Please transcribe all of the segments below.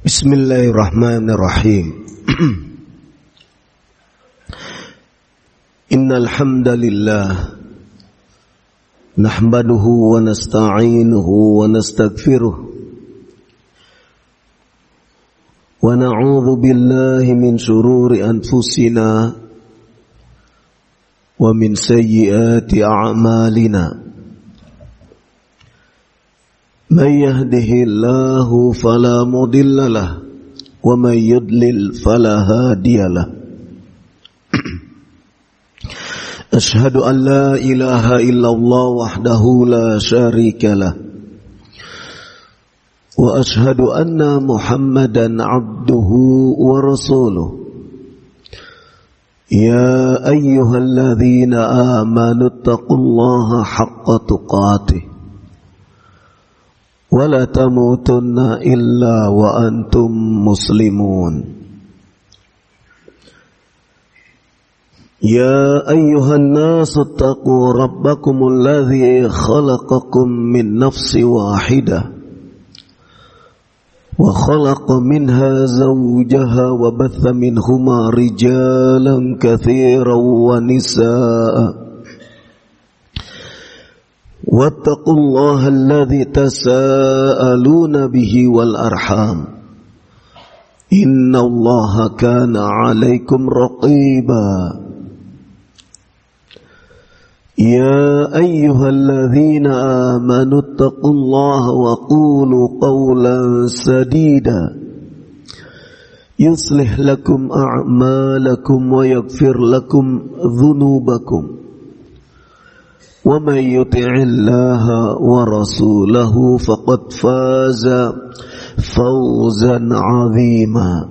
Bismillahirrahmanirrahim. Innal hamdalillah nahmaduhu wa nasta'inuhu wa nastaghfiruh wa na'udzu billahi min shururi anfusina wa min sayyiati a'malina. من يهده الله فلا مضل له ومن يضلل فلا هادي له أشهد أن لا إله إلا الله وحده لا شريك له وأشهد أن محمدا عبده ورسوله يا أيها الذين آمنوا اتقوا الله حق تقاته ولا تموتن إلا وأنتم مسلمون يا أيها الناس اتقوا ربكم الذي خلقكم من نفس واحدة وخلق منها زوجها وبث منهما رجالا كثيرا ونساء واتقوا الله الذي تساءلون به والأرحام إن الله كان عليكم رقيبا يا أيها الذين آمنوا اتقوا الله وقولوا قولا سديدا يصلح لكم أعمالكم ويغفر لكم ذنوبكم ومن يطع الله ورسوله فقد فاز فوزا عظيما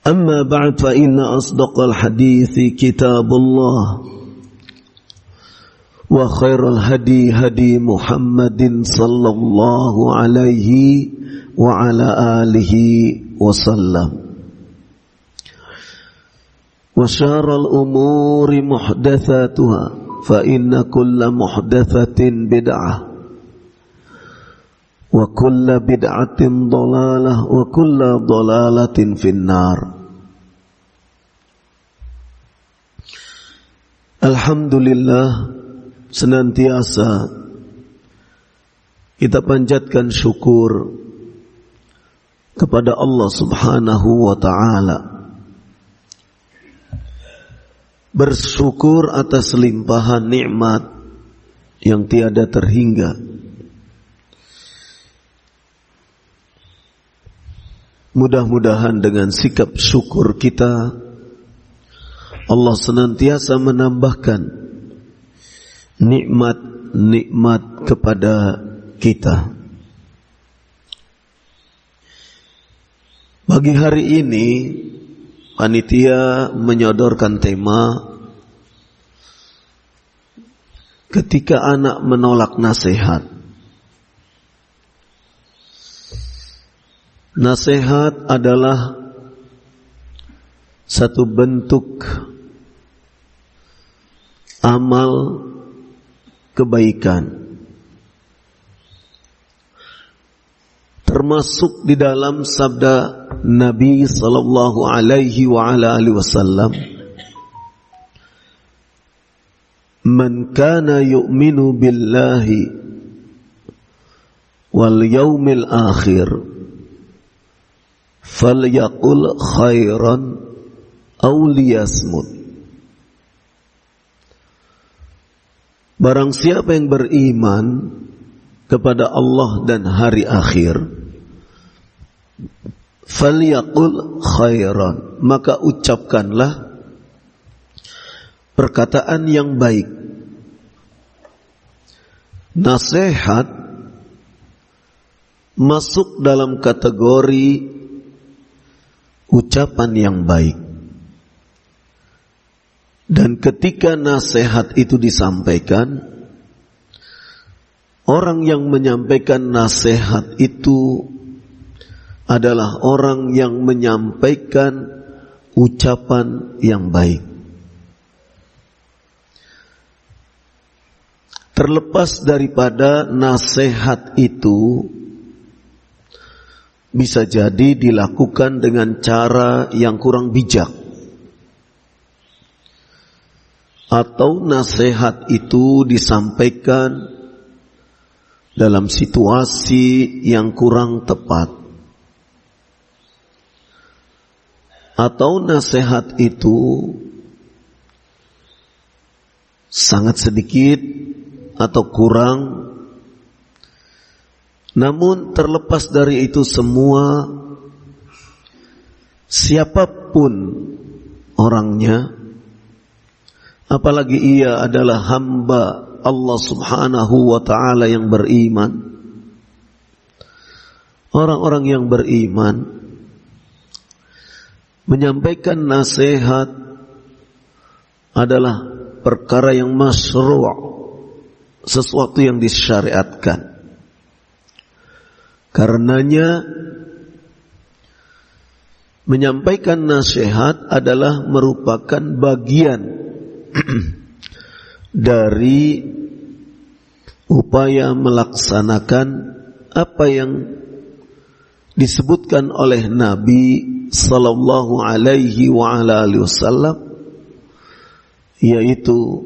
أما بعد فإن أصدق الحديث كتاب الله وخير الهدي هدي محمد صلى الله عليه وعلى آله وسلم وشر الأمور محدثاتها فإن كل محدثة بدعة وكل بدعة ضلالة وكل ضلالة في النار. Alhamdulillah, senantiasa kita panjatkan syukur kepada Allah Subhanahu wa ta'ala, bersyukur atas limpahan nikmat yang tiada terhingga. Mudah-mudahan dengan sikap syukur kita, Allah senantiasa menambahkan nikmat-nikmat kepada kita. Pagi hari ini panitia menyodorkan tema ketika anak menolak nasihat. Nasihat adalah satu bentuk amal kebaikan, termasuk di dalam sabda Nabi sallallahu alaihi wa ala alihi wasallam, "Man kana yu'minu billahi wal yaumil akhir falyaqul khairan aw liyasmut." Barang siapa yang beriman kepada Allah dan hari akhir, falyaqul khairan, maka ucapkanlah perkataan yang baik. Nasihat masuk dalam kategori ucapan yang baik. Dan ketika nasihat itu disampaikan, orang yang menyampaikan nasihat itu adalah orang yang menyampaikan ucapan yang baik. Terlepas daripada nasihat itu bisa jadi dilakukan dengan cara yang kurang bijak, atau nasihat itu disampaikan dalam situasi yang kurang tepat, atau nasihat itu sangat sedikit atau kurang. Namun terlepas dari itu semua, siapapun orangnya, apalagi ia adalah hamba Allah subhanahu wa ta'ala yang beriman, orang-orang yang beriman menyampaikan nasihat adalah perkara yang masyru', sesuatu yang disyariatkan. Karenanya menyampaikan nasihat adalah merupakan bagian dari upaya melaksanakan apa yang disebutkan oleh Nabi sallallahu alaihi wa ala alihi wasallam, yaitu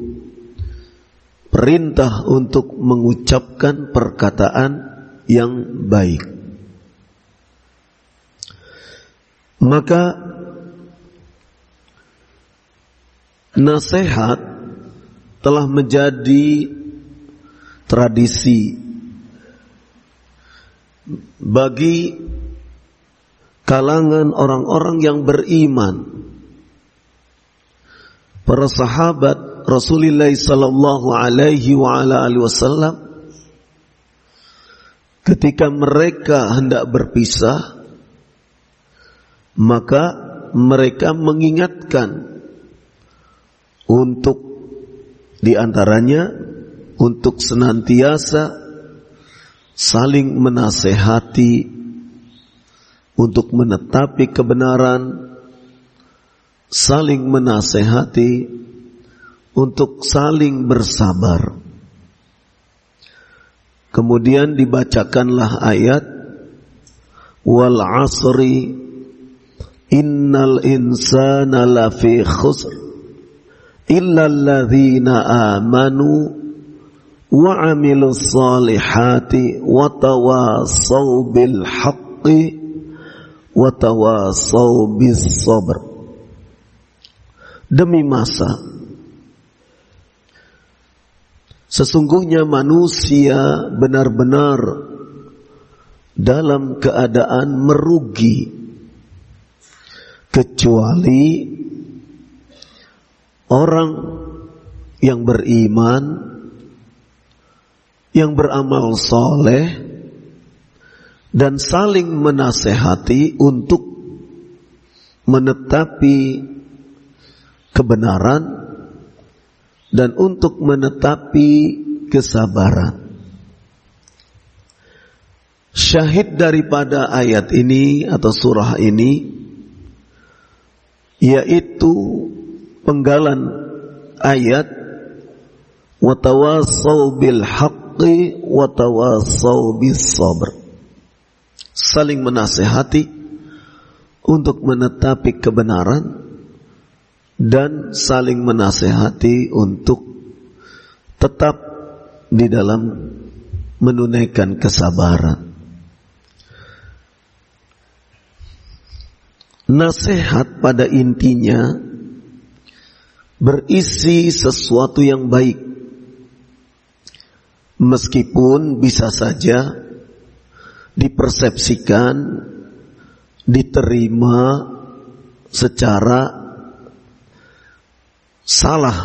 perintah untuk mengucapkan perkataan yang baik. Maka nasihat telah menjadi tradisi bagi kalangan orang-orang yang beriman. Para sahabat Rasulullah sallallahu alaihi wa ala alihi wasallam, ketika mereka hendak berpisah, maka mereka mengingatkan untuk diantaranya untuk senantiasa saling menasehati untuk menetapi kebenaran, saling menasehati untuk saling bersabar. Kemudian dibacakanlah ayat wal asri innal insana lafi khusr illa alladzina amanu wa amilus salihati wa tawasaw bil haqqi wa tawasaw bis sabr. Demi masa, sesungguhnya manusia benar-benar dalam keadaan merugi, kecuali orang yang beriman, yang beramal soleh, dan saling menasehati untuk menetapi kebenaran dan untuk menetapi kesabaran. Syahid daripada ayat ini atau surah ini yaitu penggalan ayat wa tawasaw bil haqqi wa tawasaw bis sabr. Saling menasehati untuk menetapi kebenaran dan saling menasehati untuk tetap di dalam menunaikan kesabaran. Nasihat pada intinya berisi sesuatu yang baik, meskipun bisa saja dipersepsikan, diterima secara salah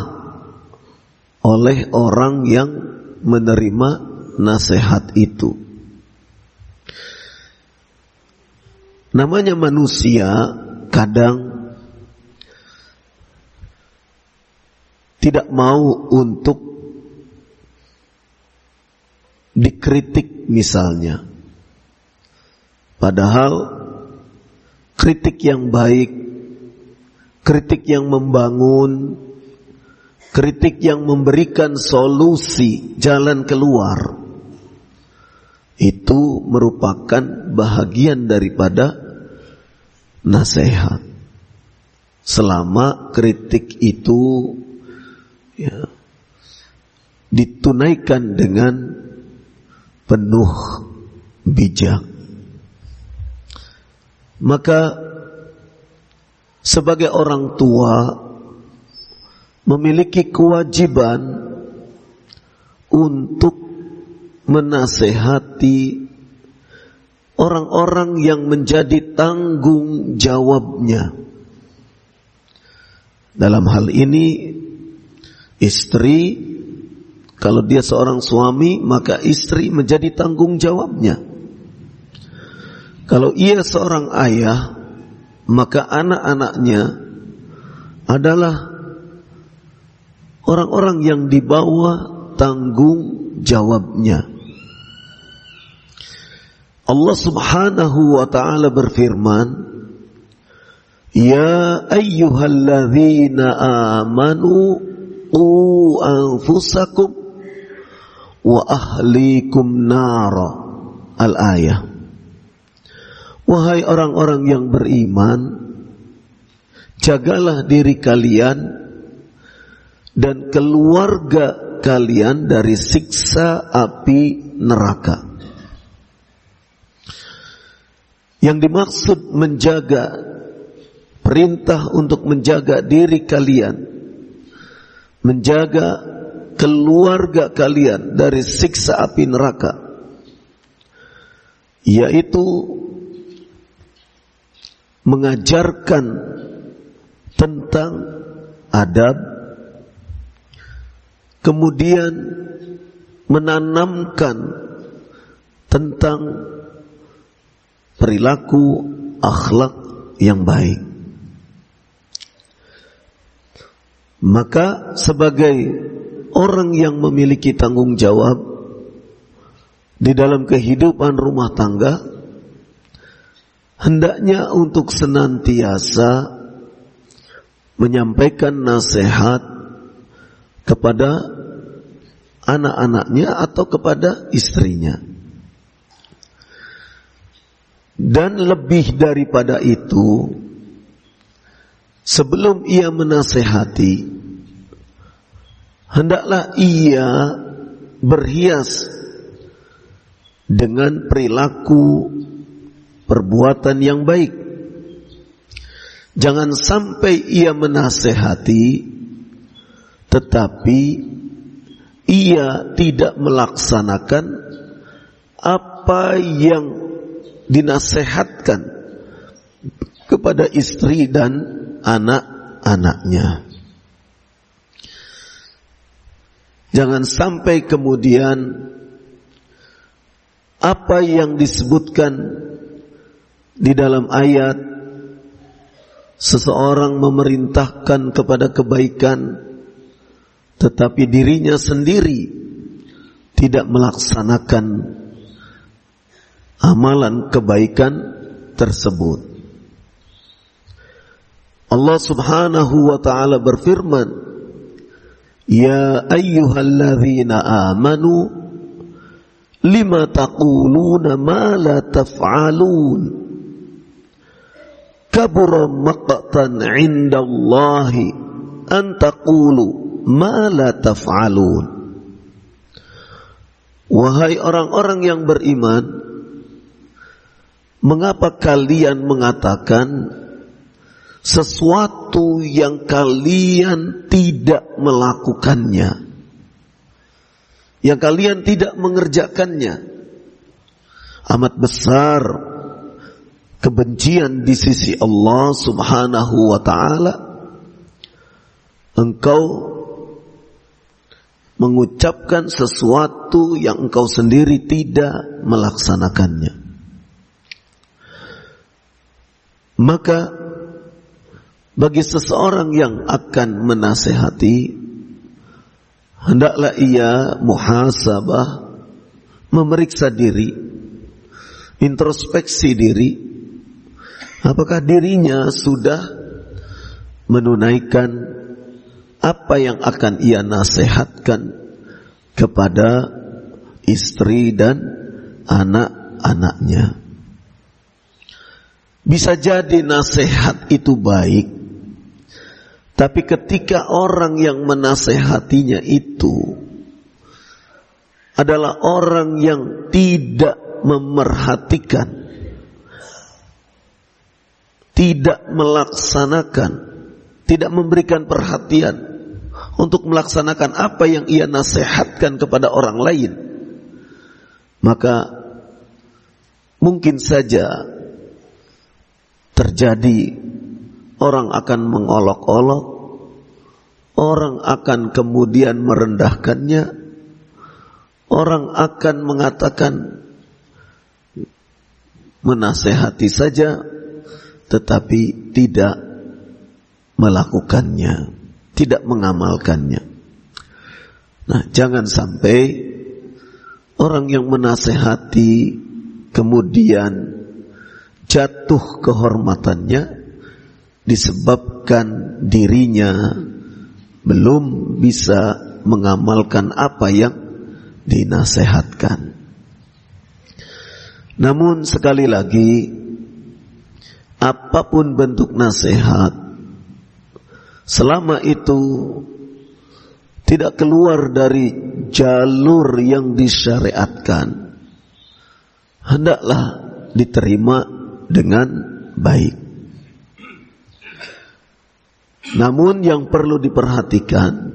oleh orang yang menerima nasihat itu. Namanya manusia kadang tidak mau untuk dikritik misalnya. Padahal kritik yang baik, kritik yang membangun, kritik yang memberikan solusi, jalan keluar, itu merupakan bahagian daripada nasihat. Selama kritik itu ditunaikan dengan penuh bijak. Maka sebagai orang tua memiliki kewajiban untuk menasehati orang-orang yang menjadi tanggung jawabnya. Dalam hal ini istri, kalau dia seorang suami, maka istri menjadi tanggung jawabnya. Kalau ia seorang ayah, maka anak-anaknya adalah orang-orang yang di bawah tanggung jawabnya. Allah Subhanahu wa ta'ala berfirman, Ya ayyuhalladzina amanu qu anfusakum wa ahlikum nara. Al-ayah. Wahai orang-orang yang beriman, jagalah diri kalian dan keluarga kalian dari siksa api neraka. Yang dimaksud menjaga, perintah untuk menjaga diri kalian, menjaga keluarga kalian dari siksa api neraka, yaitu mengajarkan tentang adab, kemudian menanamkan tentang perilaku akhlak yang baik. Maka sebagai orang yang memiliki tanggung jawab di dalam kehidupan rumah tangga, hendaknya untuk senantiasa menyampaikan nasihat kepada anak-anaknya atau kepada istrinya. Dan lebih daripada itu, sebelum ia menasehati, hendaklah ia berhias dengan perilaku perbuatan yang baik. Jangan sampai ia menasehati tetapi ia tidak melaksanakan apa yang dinasehatkan kepada istri dan anak-anaknya. Jangan sampai kemudian apa yang disebutkan di dalam ayat, seseorang memerintahkan kepada kebaikan tetapi dirinya sendiri tidak melaksanakan amalan kebaikan tersebut. Allah Subhanahu wa ta'ala berfirman, Ya ayyuhalladzina amanu lima taquluna ma la taf'alun kabura maqtan 'indallahi an taqulu ma la taf'alun. Wahai orang-orang yang beriman, mengapa kalian mengatakan sesuatu yang kalian tidak melakukannya, yang kalian tidak mengerjakannya? Amat besar kebencian di sisi Allah Subhanahu wa ta'ala engkau mengucapkan sesuatu yang engkau sendiri tidak melaksanakannya. Maka bagi seseorang yang akan menasehati, hendaklah ia muhasabah, memeriksa diri, introspeksi diri, apakah dirinya sudah menunaikan apa yang akan ia nasihatkan kepada istri dan anak-anaknya. Bisa jadi nasihat itu baik, tapi ketika orang yang menasehatinya itu adalah orang yang tidak memerhatikan, tidak melaksanakan, tidak memberikan perhatian untuk melaksanakan apa yang ia nasihatkan kepada orang lain, maka mungkin saja terjadi orang akan mengolok-olok, orang akan kemudian merendahkannya, orang akan mengatakan menasehati saja tetapi tidak melakukannya, tidak mengamalkannya. Nah, jangan sampai orang yang menasehati kemudian jatuh kehormatannya disebabkan dirinya belum bisa mengamalkan apa yang dinasehatkan. Namun sekali lagi, apapun bentuk nasihat, selama itu tidak keluar dari jalur yang disyariatkan, hendaklah diterima dengan baik. Namun yang perlu diperhatikan,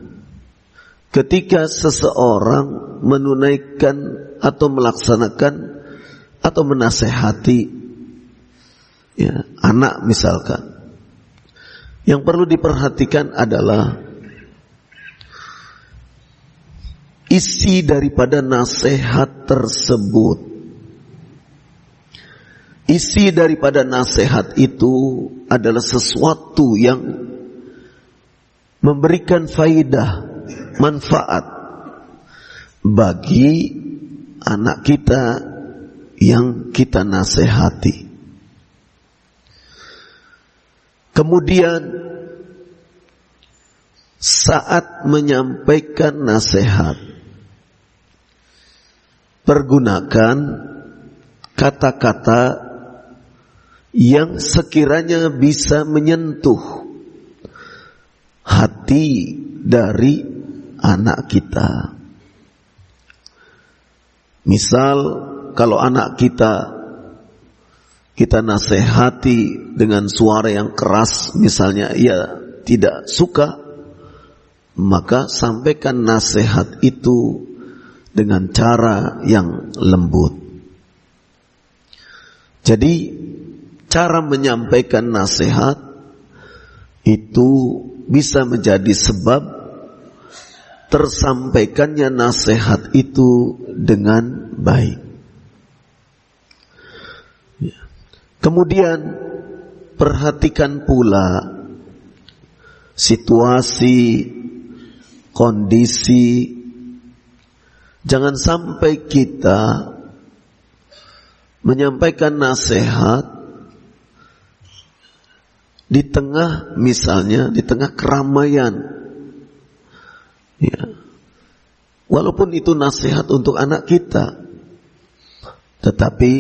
ketika seseorang menunaikan atau melaksanakan atau menasehati anak misalkan, yang perlu diperhatikan adalah isi daripada nasihat tersebut. Isi daripada nasihat itu adalah sesuatu yang memberikan faidah, manfaat bagi anak kita yang kita nasihati. Kemudian saat menyampaikan nasihat, pergunakan kata-kata yang sekiranya bisa menyentuh hati dari anak kita. Misal kalau anak kita nasihati dengan suara yang keras, misalnya ia tidak suka, maka sampaikan nasihat itu dengan cara yang lembut. Jadi cara menyampaikan nasihat itu bisa menjadi sebab tersampaikannya nasihat itu dengan baik. Kemudian perhatikan pula situasi, kondisi. Jangan sampai kita menyampaikan nasihat di tengah, misalnya di tengah keramaian, walaupun itu nasihat untuk anak kita, tetapi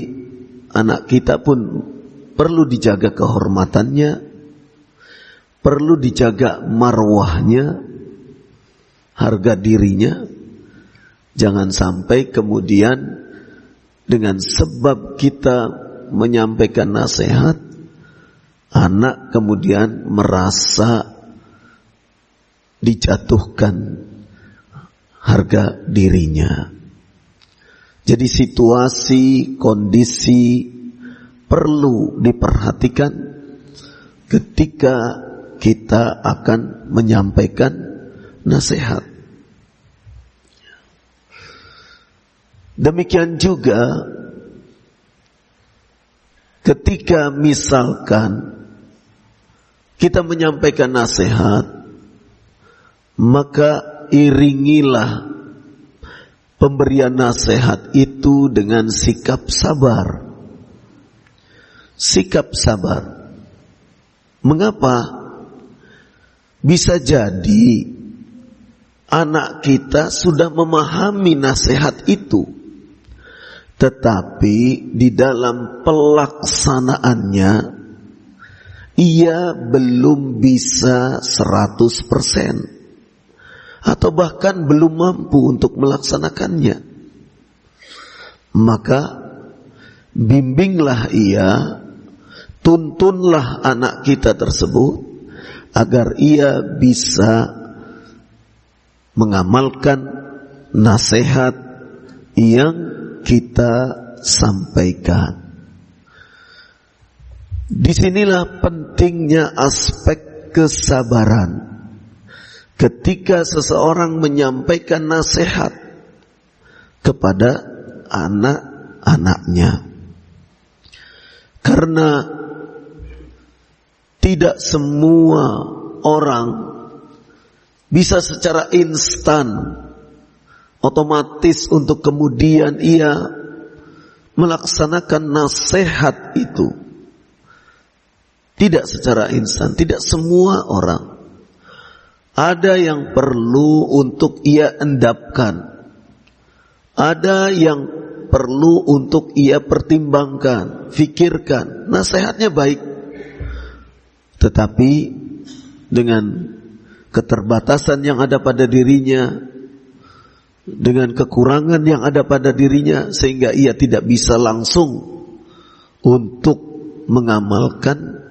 anak kita pun perlu dijaga kehormatannya, perlu dijaga marwahnya, harga dirinya. Jangan sampai kemudian dengan sebab kita menyampaikan nasihat, anak kemudian merasa dijatuhkan harga dirinya. Jadi situasi, kondisi perlu diperhatikan ketika kita akan menyampaikan nasihat. Demikian juga ketika misalkan kita menyampaikan nasihat, maka iringilah pemberian nasihat itu dengan sikap sabar. Sikap sabar. Mengapa? Bisa jadi anak kita sudah memahami nasihat itu, tetapi di dalam pelaksanaannya ia belum bisa 100% atau bahkan belum mampu untuk melaksanakannya. Maka bimbinglah ia, tuntunlah anak kita tersebut agar ia bisa mengamalkan nasihat yang kita sampaikan. Disinilah pentingnya aspek kesabaran ketika seseorang menyampaikan nasihat kepada anak-anaknya. Karena tidak semua orang bisa secara instan otomatis untuk kemudian ia melaksanakan nasihat itu. Tidak secara instan, tidak semua orang. Ada yang perlu untuk ia endapkan. Ada yang perlu untuk ia pertimbangkan, fikirkan. Nasihatnya baik, tetapi dengan keterbatasan yang ada pada dirinya, dengan kekurangan yang ada pada dirinya, sehingga ia tidak bisa langsung untuk mengamalkan,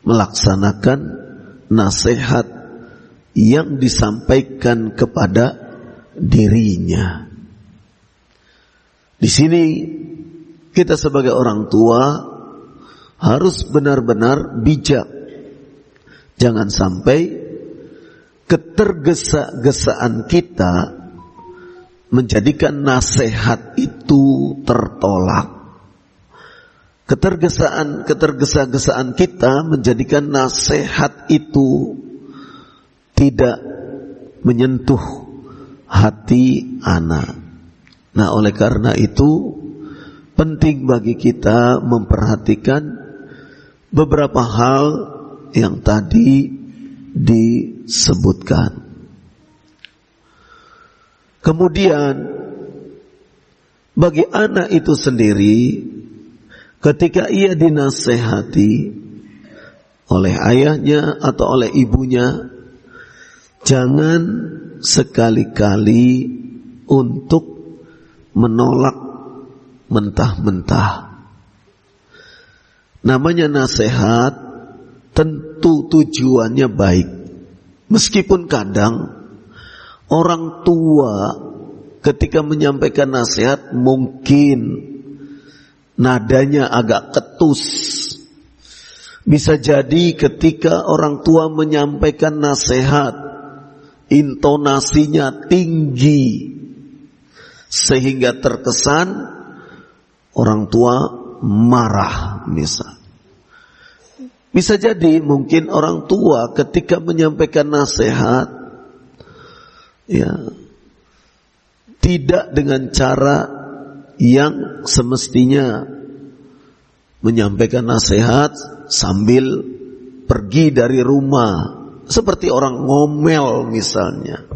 melaksanakan nasihat yang disampaikan kepada dirinya. Di sini kita sebagai orang tua harus benar-benar bijak. Jangan sampai ketergesa-gesaan kita menjadikan nasihat itu tertolak. Ketergesa-gesaan kita menjadikan nasihat itu tidak menyentuh hati anak. Nah, oleh karena itu penting bagi kita memperhatikan beberapa hal yang tadi disebutkan. Kemudian bagi anak itu sendiri, ketika ia dinasehati oleh ayahnya atau oleh ibunya, jangan sekali-kali untuk menolak mentah-mentah. Namanya nasihat tentu tujuannya baik. Meskipun kadang orang tua ketika menyampaikan nasihat mungkin nadanya agak ketus. Bisa jadi ketika orang tua menyampaikan nasihat, intonasinya tinggi sehingga terkesan orang tua marah misal. Bisa jadi mungkin orang tua ketika menyampaikan nasihat tidak dengan cara yang semestinya, menyampaikan nasihat sambil pergi dari rumah seperti orang ngomel misalnya.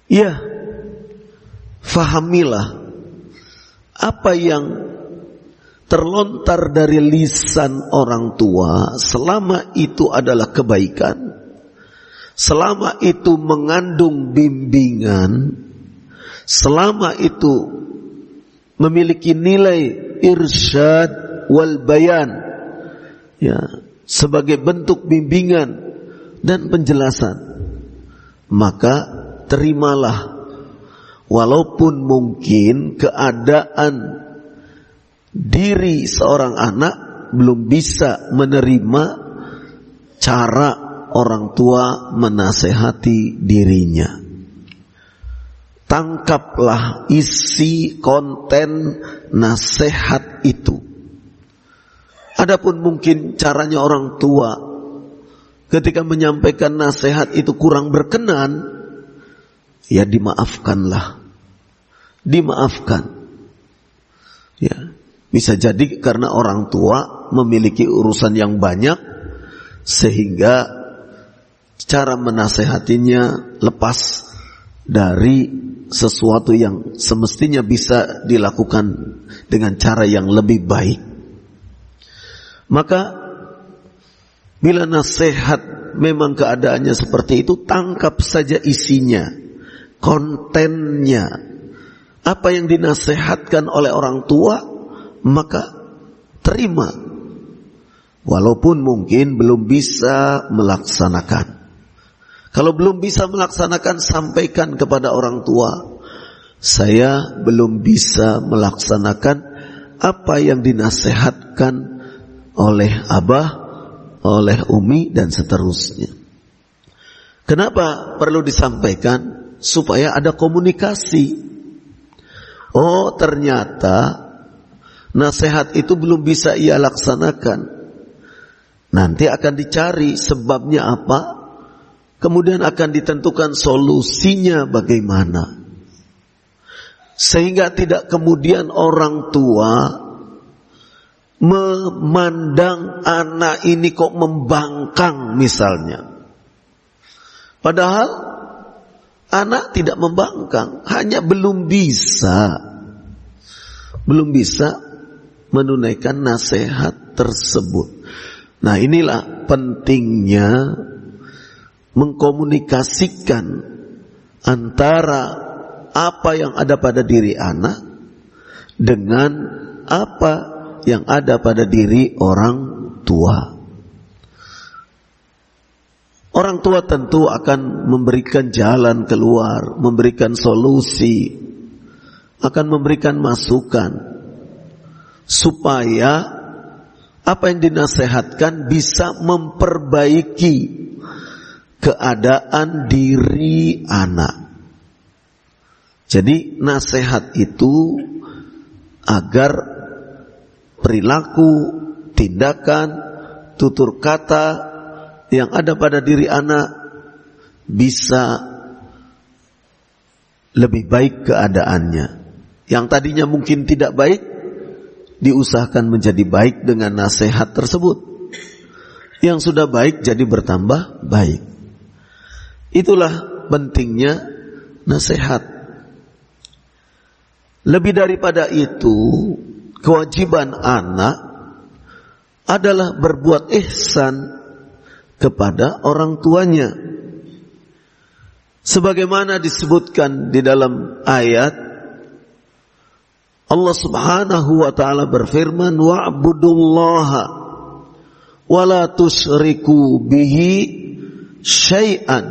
Ya, fahamilah apa yang terlontar dari lisan orang tua, selama itu adalah kebaikan, selama itu mengandung bimbingan, selama itu memiliki nilai irsyad wal bayan, sebagai bentuk bimbingan dan penjelasan, maka terimalah. Walaupun mungkin keadaan diri seorang anak belum bisa menerima cara orang tua menasehati dirinya. Tangkaplah isi konten nasihat itu. Adapun mungkin caranya orang tua ketika menyampaikan nasihat itu kurang berkenan, ya dimaafkanlah. Dimaafkan. Ya, bisa jadi karena orang tua memiliki urusan yang banyak sehingga cara menasehatinya lepas dari sesuatu yang semestinya bisa dilakukan dengan cara yang lebih baik. Maka bila nasihat memang keadaannya seperti itu, tangkap saja isinya, kontennya. Apa yang dinasihatkan oleh orang tua, maka terima. Walaupun mungkin belum bisa melaksanakan. Kalau belum bisa melaksanakan, sampaikan kepada orang tua, saya belum bisa melaksanakan apa yang dinasihatkan oleh abah, oleh umi, dan seterusnya. Kenapa perlu disampaikan? Supaya ada komunikasi. Oh, ternyata nasihat itu belum bisa ia laksanakan. Nanti akan dicari sebabnya apa, kemudian akan ditentukan solusinya bagaimana. Sehingga tidak kemudian orang tua memandang anak ini kok membangkang misalnya. Padahal anak tidak membangkang, hanya belum bisa menunaikan nasihat tersebut. Nah, inilah pentingnya mengkomunikasikan antara apa yang ada pada diri anak dengan apa yang ada pada diri orang tua. Orang tua tentu akan memberikan jalan keluar, memberikan solusi, akan memberikan masukan supaya apa yang dinasehatkan bisa memperbaiki keadaan diri anak. Jadi nasihat itu agar perilaku, tindakan, tutur kata yang ada pada diri anak bisa lebih baik keadaannya. Yang tadinya mungkin tidak baik, diusahakan menjadi baik dengan nasihat tersebut. Yang sudah baik jadi bertambah baik. Itulah pentingnya nasihat. Lebih daripada itu, kewajiban anak adalah berbuat ihsan kepada orang tuanya. Sebagaimana disebutkan di dalam ayat, Allah Subhanahu wa ta'ala berfirman, wa'budullaha wa la tusyriku bihi syai'an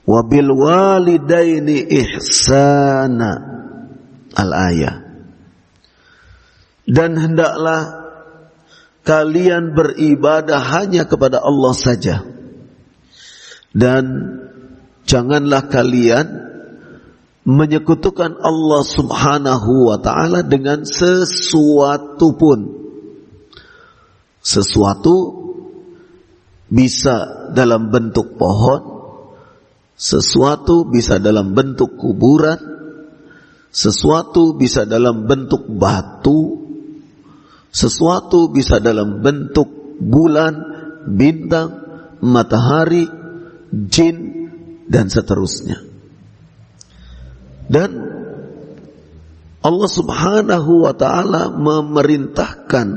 wa bil walidaini ihsana. Al-ayah. Dan hendaklah kalian beribadah hanya kepada Allah saja. Dan janganlah kalian menyekutukan Allah Subhanahu wa ta'ala dengan sesuatu pun. Sesuatu bisa dalam bentuk pohon, sesuatu bisa dalam bentuk kuburan, sesuatu bisa dalam bentuk batu, sesuatu bisa dalam bentuk bulan, bintang, matahari, jin, dan seterusnya. Dan Allah Subhanahu wa ta'ala memerintahkan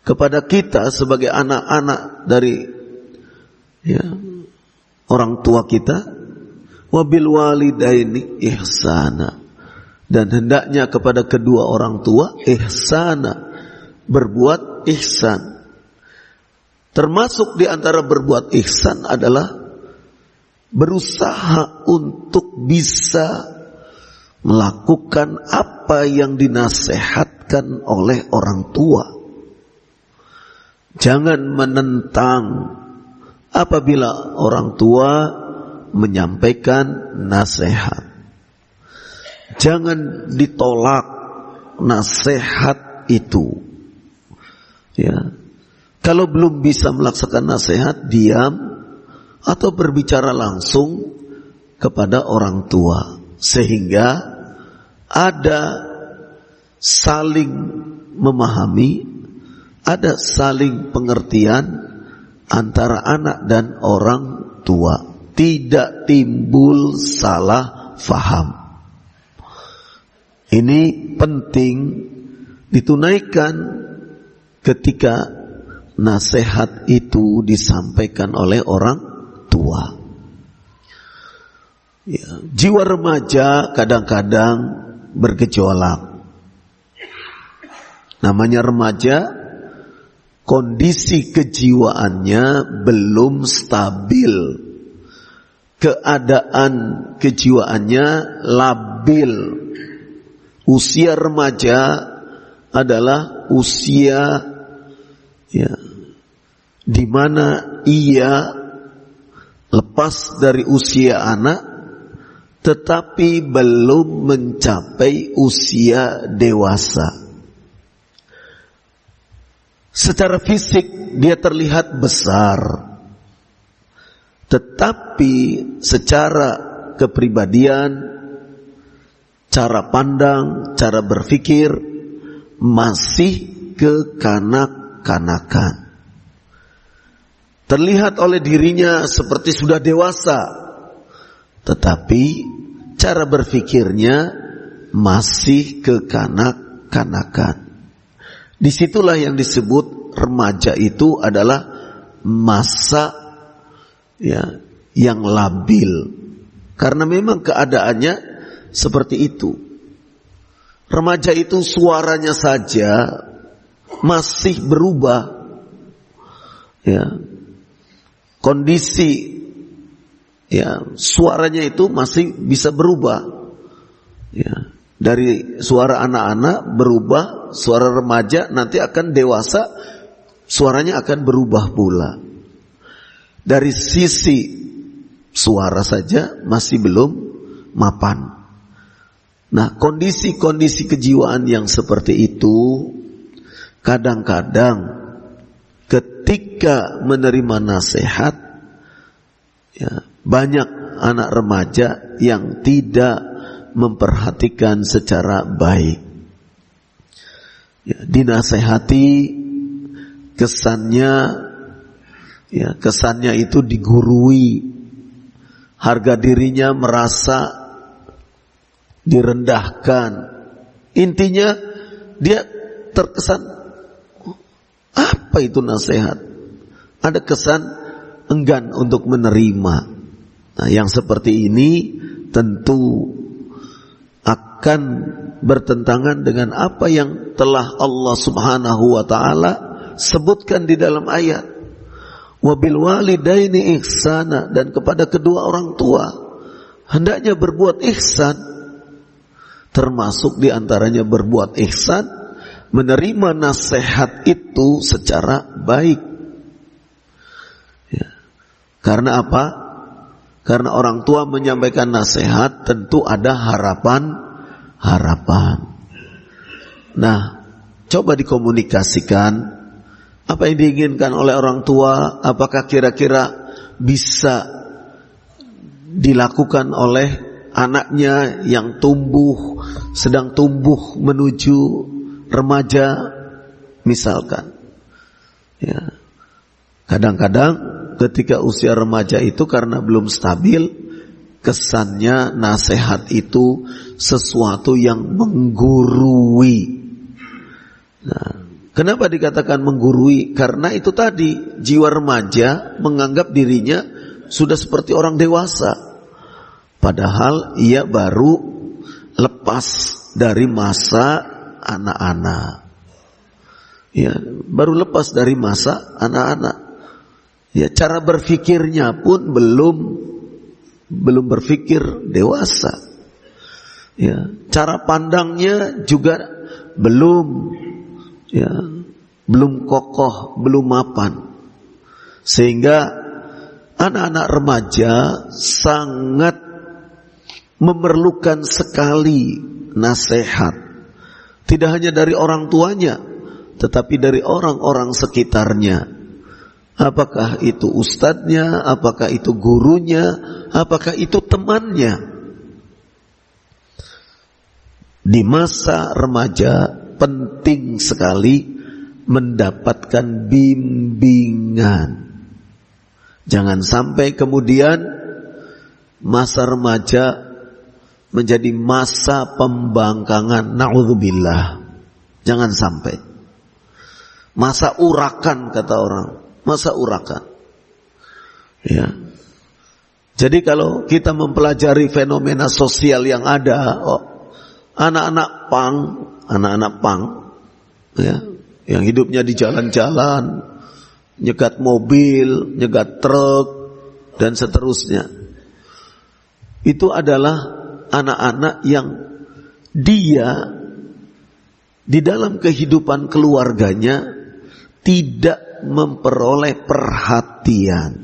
kepada kita sebagai anak-anak dari orang tua kita, wabil walidaini ihsana. Dan hendaknya kepada kedua orang tua ihsana, berbuat ihsan. Termasuk di antara berbuat ihsan adalah berusaha untuk bisa melakukan apa yang dinasehatkan oleh orang tua. Jangan menentang apabila orang tua menyampaikan nasihat. Jangan ditolak nasihat itu. Ya. Kalau belum bisa melaksanakan nasihat, diam atau berbicara langsung kepada orang tua, sehingga ada saling memahami, ada saling pengertian antara anak dan orang tua. tidak timbul salah faham. Ini penting ditunaikan ketika nasihat itu disampaikan oleh orang tua. Ya, jiwa remaja kadang-kadang bergejolak. Namanya remaja, kondisi kejiwaannya belum stabil. Keadaan kejiwaannya labil. Usia remaja adalah usia di mana ia lepas dari usia anak, tetapi belum mencapai usia dewasa. Secara fisik dia terlihat besar, tetapi secara kepribadian, cara pandang, cara berpikir masih kekanak-kanakan. Terlihat oleh dirinya seperti sudah dewasa, tetapi cara berpikirnya masih kekanak-kanakan. Disitulah yang disebut remaja itu adalah masa yang labil, karena memang keadaannya seperti itu. Remaja itu suaranya saja masih berubah. Kondisi suaranya itu masih bisa berubah. Dari suara anak-anak berubah, suara remaja nanti akan dewasa, suaranya akan berubah pula. Dari sisi suara saja masih belum mapan. Nah, kondisi-kondisi kejiwaan yang seperti itu kadang-kadang ketika menerima nasihat, banyak anak remaja yang tidak memperhatikan secara baik. Dinasehati, kesannya itu digurui, harga dirinya merasa direndahkan. Intinya dia terkesan, apa itu nasihat? Ada kesan enggan untuk menerima. Nah, yang seperti ini tentu akan bertentangan dengan apa yang telah Allah Subhanahu wa ta'ala sebutkan di dalam ayat. Wabil walidaini ihsana, dan kepada kedua orang tua hendaknya berbuat ihsan. Termasuk diantaranya berbuat ihsan, menerima nasihat itu secara baik. Karena apa? Karena orang tua menyampaikan nasihat tentu ada harapan. Nah, coba dikomunikasikan apa yang diinginkan oleh orang tua, apakah kira-kira bisa dilakukan oleh anaknya yang sedang tumbuh menuju remaja misalkan. Kadang-kadang ketika usia remaja itu karena belum stabil, kesannya nasihat itu sesuatu yang menggurui. Nah, kenapa dikatakan menggurui? Karena itu tadi, jiwa remaja menganggap dirinya sudah seperti orang dewasa. Padahal ia baru lepas dari masa anak-anak. Baru lepas dari masa anak-anak. Cara berpikirnya pun belum berpikir dewasa. Cara pandangnya juga belum kokoh, belum mapan. Sehingga anak-anak remaja sangat memerlukan sekali nasihat. Tidak hanya dari orang tuanya, tetapi dari orang-orang sekitarnya. Apakah itu ustadznya, apakah itu gurunya, apakah itu temannya. Di masa remaja penting sekali mendapatkan bimbingan. Jangan sampai kemudian masa remaja menjadi masa pembangkangan. Na'udzubillah. Jangan sampai. Masa urakan, kata orang. Masa urakan. Ya. Jadi kalau kita mempelajari fenomena sosial yang ada, anak-anak pang, ya, yang hidupnya di jalan-jalan, nyegat mobil, nyegat truk, dan seterusnya. Itu adalah anak-anak yang dia di dalam kehidupan keluarganya tidak memperoleh perhatian,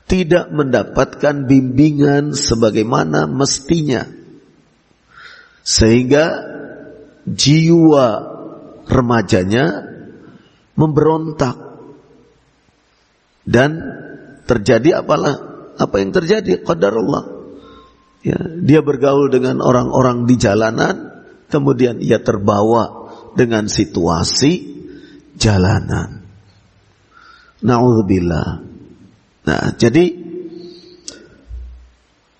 tidak mendapatkan bimbingan sebagaimana mestinya, sehingga jiwa remajanya memberontak. Dan terjadi apa yang terjadi? Qadarullah. Ya, dia bergaul dengan orang-orang di jalanan, kemudian ia terbawa dengan situasi jalanan. Na'udzubillah. Nah, jadi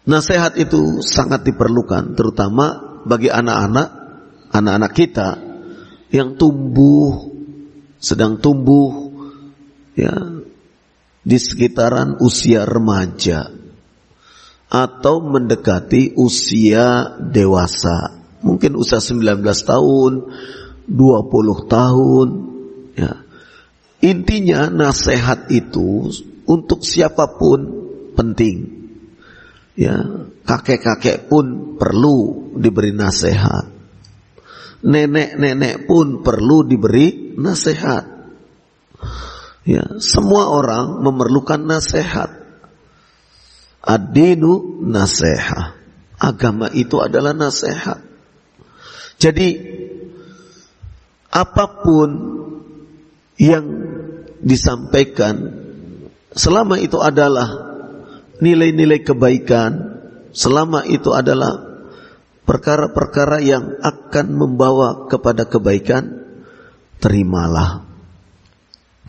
nasihat itu sangat diperlukan, terutama bagi anak-anak kita yang sedang tumbuh, ya, di sekitaran usia remaja atau mendekati usia dewasa, mungkin usia 19 tahun, 20 tahun, ya. Intinya nasihat itu untuk siapapun penting. Ya, kakek-kakek pun perlu diberi nasihat. Nenek-nenek pun perlu diberi nasihat. Ya, semua orang memerlukan nasihat. Ad-dinu nasihat. Agama itu adalah nasihat. Jadi apapun yang disampaikan, selama itu adalah nilai-nilai kebaikan, selama itu adalah perkara-perkara yang akan membawa kepada kebaikan, terimalah.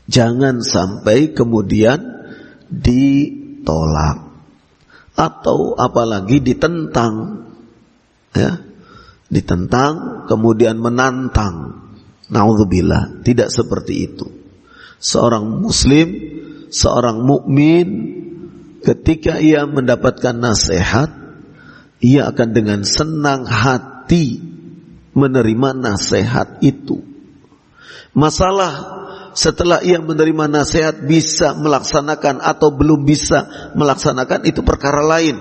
Jangan sampai kemudian ditolak atau apalagi ditentang, ya, ditentang kemudian menantang. Na'udzubillah, tidak seperti itu. Seorang muslim, seorang mukmin, ketika ia mendapatkan nasihat, ia akan dengan senang hati menerima nasihat itu. Masalah setelah ia menerima nasihat bisa melaksanakan atau belum bisa melaksanakan, itu perkara lain.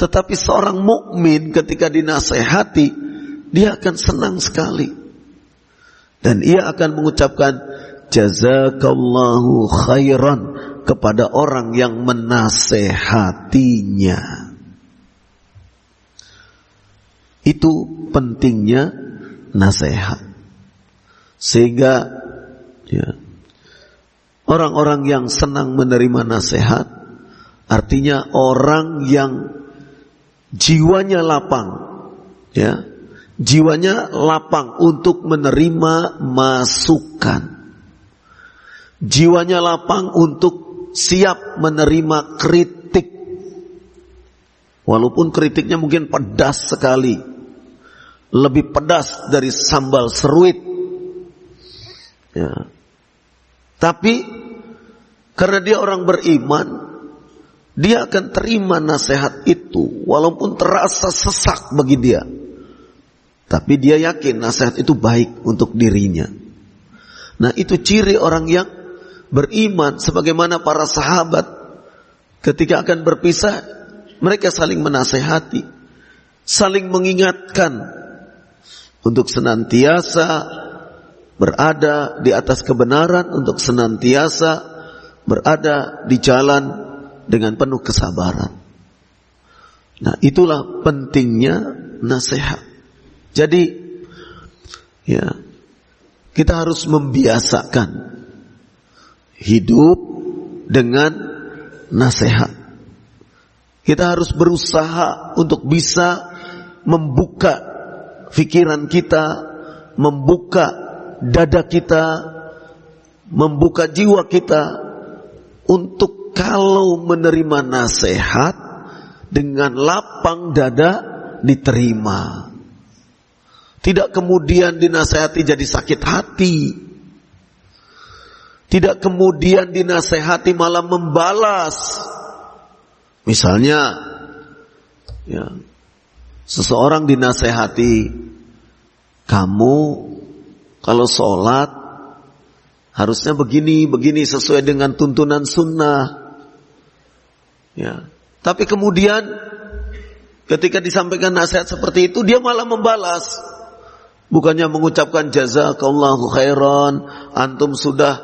Tetapi seorang mukmin ketika dinasehati, dia akan senang sekali. Dan ia akan mengucapkan jazakallahu khairan kepada orang yang menasehatinya. Itu pentingnya nasihat. Sehingga, ya, orang-orang yang senang menerima nasihat, artinya orang yang jiwanya lapang, ya, jiwanya lapang untuk menerima masukan, jiwanya lapang untuk siap menerima kritik, walaupun kritiknya mungkin pedas sekali, lebih pedas dari sambal seruit, ya. Tapi karena dia orang beriman, dia akan terima nasihat itu walaupun terasa sesak bagi dia. Tapi dia yakin nasihat itu baik untuk dirinya. Nah, itu ciri orang yang beriman. Sebagaimana para sahabat ketika akan berpisah, mereka saling menasehati, saling mengingatkan untuk senantiasa berada di atas kebenaran, untuk senantiasa berada di jalan dengan penuh kesabaran. Nah, itulah pentingnya nasihat. Jadi, ya, kita harus membiasakan hidup dengan nasihat. Kita harus berusaha untuk bisa membuka pikiran kita, membuka dada kita, membuka jiwa kita untuk kalau menerima nasihat, dengan lapang dada diterima. Tidak kemudian dinasehati jadi sakit hati. Tidak kemudian dinasehati malah membalas. Misalnya, ya, seseorang dinasehati, kamu kalau sholat harusnya begini sesuai dengan tuntunan sunnah. Ya. Tapi kemudian ketika disampaikan nasihat seperti itu, dia malah membalas. Bukannya mengucapkan jazakallahu khairan, antum sudah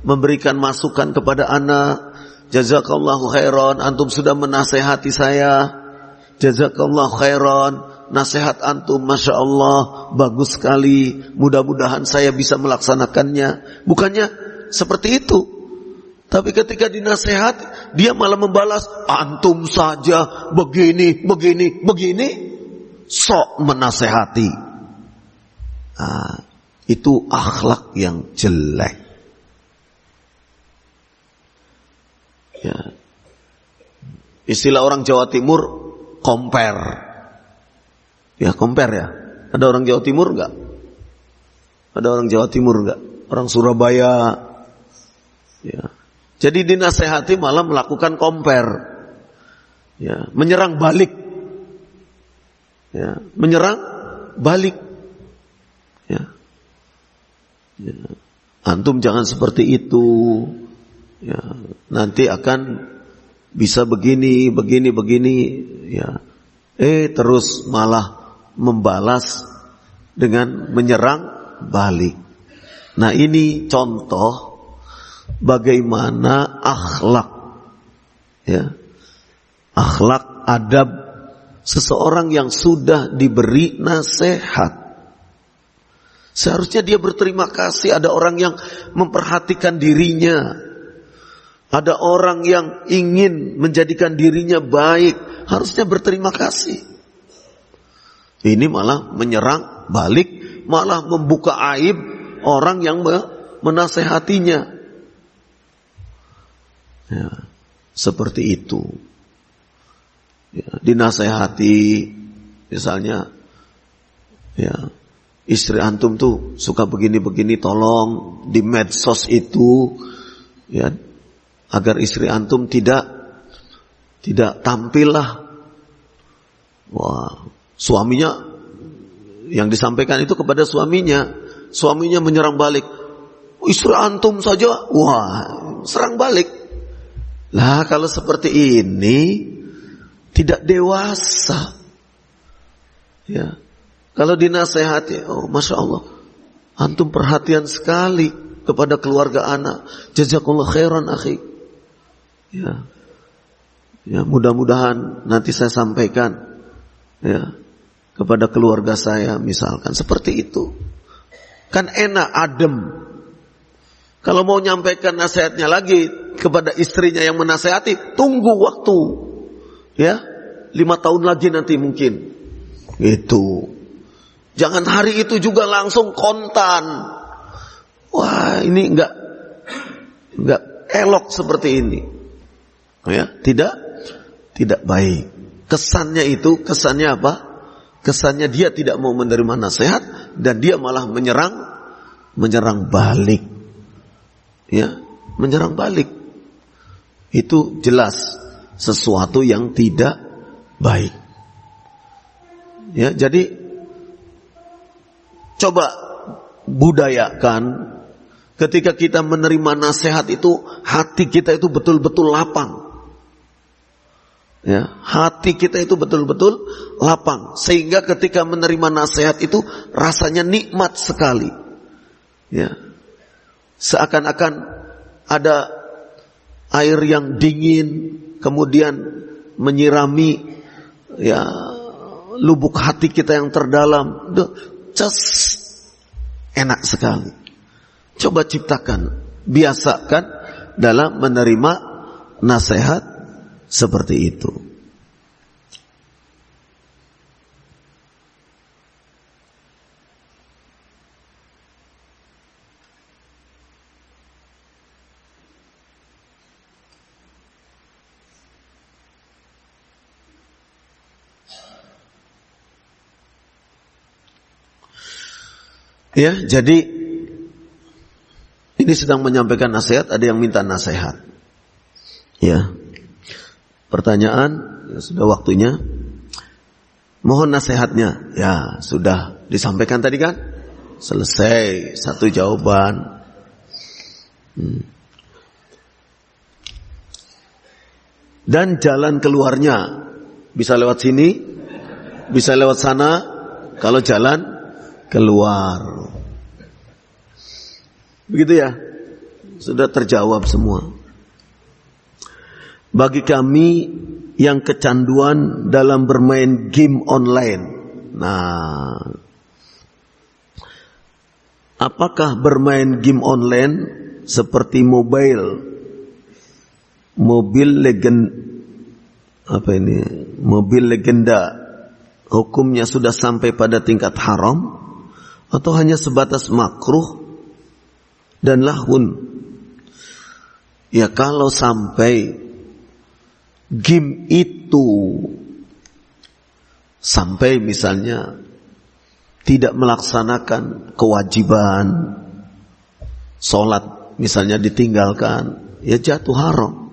memberikan masukan kepada ana, jazakallahu khairan, antum sudah menasehati saya, jazakallahu khairan, nasihat antum masya Allah bagus sekali, mudah-mudahan saya bisa melaksanakannya. Bukannya seperti itu. Tapi ketika dinasehat, dia malah membalas, antum saja begini, sok menasehati. Nah, itu akhlak yang jelek. Ya. Istilah orang Jawa Timur, compare. Ya, compare ya. Ada orang Jawa Timur enggak? Ada orang Jawa Timur enggak? Orang Surabaya. Ya. Jadi dinasehati malah melakukan compare. Ya, menyerang balik. Ya, menyerang balik. Ya. Ya. Antum jangan seperti itu. Ya, nanti akan bisa begini. Ya. Terus malah membalas dengan menyerang balik. Nah, ini contoh bagaimana akhlak, ya, akhlak adab seseorang yang sudah diberi nasihat. Seharusnya dia berterima kasih. Ada orang yang memperhatikan dirinya, ada orang yang ingin menjadikan dirinya baik, harusnya berterima kasih. Ini malah menyerang balik, malah membuka aib orang yang menasehatinya. Ya, seperti itu. Ya, dinasehati, misalnya, ya, istri antum tuh suka begini-begini, tolong di medsos itu, ya, agar istri antum tidak tampil lah. Wah, suaminya yang disampaikan itu kepada suaminya menyerang balik. Istri antum saja, wah, serang balik. Lah, kalau seperti ini tidak dewasa. Ya. Kalau dinasehati, oh masya Allah, antum perhatian sekali kepada keluarga anak. Jazakallah khairan akhi. Ya, ya, mudah-mudahan nanti saya sampaikan, ya, kepada keluarga saya, misalkan seperti itu. Kan enak, adem. Kalau mau nyampaikan nasihatnya lagi kepada istrinya yang menasehati, tunggu waktu, ya, 5 tahun lagi nanti mungkin. Gitu. Jangan hari itu juga langsung kontan. Wah, ini enggak elok seperti ini. Ya, tidak baik. Kesannya apa? Kesannya dia tidak mau menerima nasihat dan dia malah menyerang balik. Ya, menyerang balik. Itu jelas sesuatu yang tidak baik. Ya, jadi coba budayakan ketika kita menerima nasihat itu, hati kita itu betul-betul lapang. Ya, hati kita itu betul-betul lapang, sehingga ketika menerima nasihat itu rasanya nikmat sekali. Ya, seakan-akan ada air yang dingin kemudian menyirami, ya, lubuk hati kita yang terdalam. Enak sekali. Coba ciptakan, biasakan dalam menerima nasihat seperti itu. Ya, jadi ini sedang menyampaikan nasihat, ada yang minta nasihat. Ya. Pertanyaan, ya sudah waktunya. Mohon nasihatnya. Ya, sudah disampaikan tadi kan? Selesai, satu jawaban. Dan jalan keluarnya bisa lewat sini, bisa lewat sana. Kalau jalan keluar, begitu ya, sudah terjawab semua. Bagi kami yang kecanduan dalam bermain game online, nah, apakah bermain game online seperti mobil legenda hukumnya sudah sampai pada tingkat haram atau hanya sebatas makruh dan lahun? Ya, kalau sampai game itu sampai misalnya tidak melaksanakan kewajiban sholat misalnya ditinggalkan, ya jatuh haram.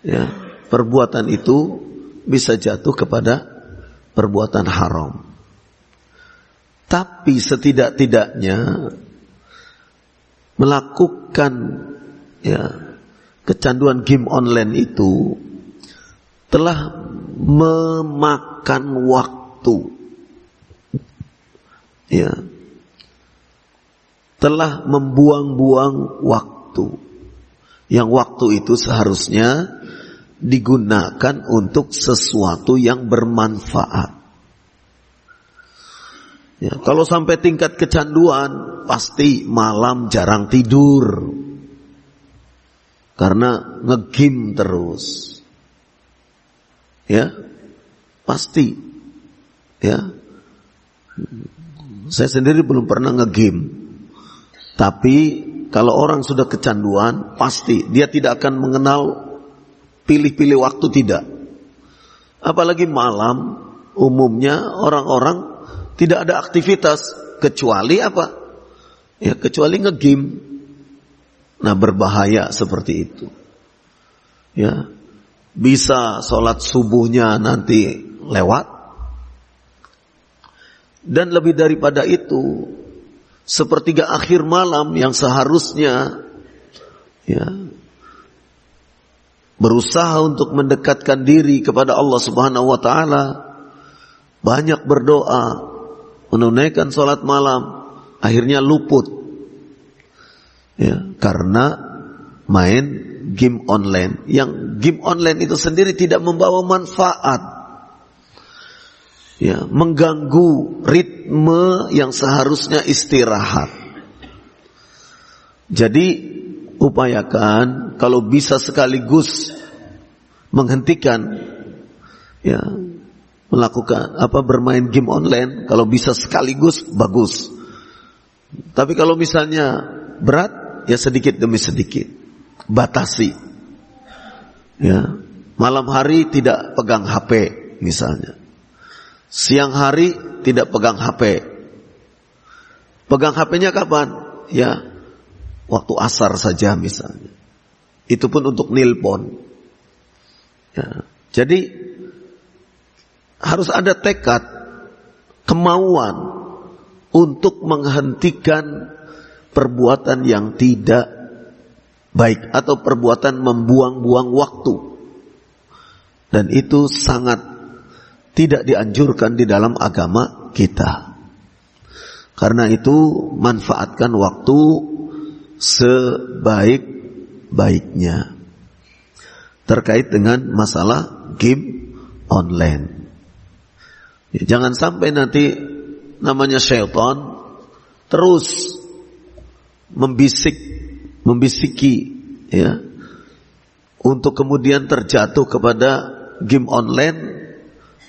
Ya, perbuatan itu bisa jatuh kepada perbuatan haram. Tapi setidak-tidaknya melakukan kecanduan game online itu telah memakan waktu. Ya. Telah membuang-buang waktu. Yang waktu itu seharusnya digunakan untuk sesuatu yang bermanfaat. Ya, kalau sampai tingkat kecanduan, pasti malam jarang tidur. Karena nge-game terus. Ya, pasti. Ya. Saya sendiri belum pernah nge-game. Tapi kalau orang sudah kecanduan, pasti dia tidak akan mengenal pilih-pilih waktu, tidak. Apalagi malam, umumnya orang-orang tidak ada aktivitas kecuali apa? Ya, kecuali nge-game. Nah, berbahaya seperti itu. Ya. Bisa sholat subuhnya nanti lewat. Dan lebih daripada itu, sepertiga akhir malam yang seharusnya berusaha untuk mendekatkan diri kepada Allah Subhanahu wa taala, banyak berdoa, menunaikan salat malam, akhirnya luput. Ya, karena main game online. Yang game online itu sendiri tidak membawa manfaat. Ya, mengganggu ritme yang seharusnya istirahat. Jadi upayakan kalau bisa sekaligus menghentikan melakukan bermain game online, kalau bisa sekaligus bagus. Tapi kalau misalnya berat, ya sedikit demi sedikit batasi. Ya, malam hari tidak pegang HP misalnya. Siang hari tidak pegang HP. Pegang HP-nya kapan? Ya, waktu asar saja misalnya. Itu pun untuk nilpon. Ya. Jadi harus ada tekad, kemauan untuk menghentikan perbuatan yang tidak baik atau perbuatan membuang-buang waktu. Dan itu sangat tidak dianjurkan di dalam agama kita. Karena itu manfaatkan waktu sebaik-baiknya. Terkait dengan masalah game online. Ya, jangan sampai nanti namanya syaitan terus membisiki ya, untuk kemudian terjatuh kepada game online,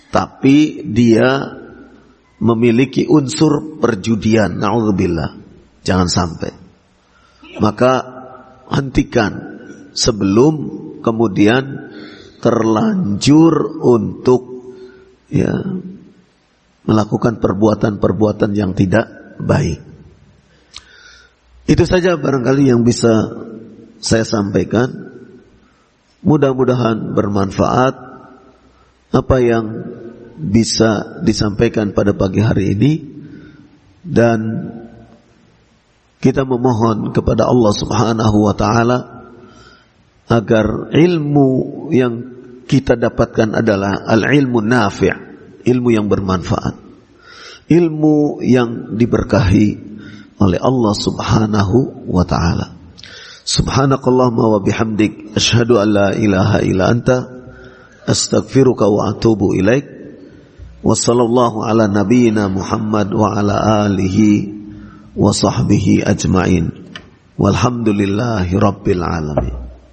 tapi dia memiliki unsur perjudian. Na'udzubillah. Jangan sampai. Maka hentikan sebelum kemudian terlanjur untuk melakukan perbuatan-perbuatan yang tidak baik. Itu saja barangkali yang bisa saya sampaikan. Mudah-mudahan bermanfaat apa yang bisa disampaikan pada pagi hari ini, dan kita memohon kepada Allah Subhanahu wa taala agar ilmu yang kita dapatkan adalah al-ilmu nafi', ilmu yang bermanfaat, ilmu yang diberkahi oleh Allah Subhanahu wa taala. Subhanakallahumma wa bihamdik asyhadu an la ilaha illa anta astaghfiruka wa atubu ilaik. Wa sallallahu ala nabiyyina Muhammad wa ala alihi wa sahbihi ajma'in. Walhamdulillahi rabbil alamin.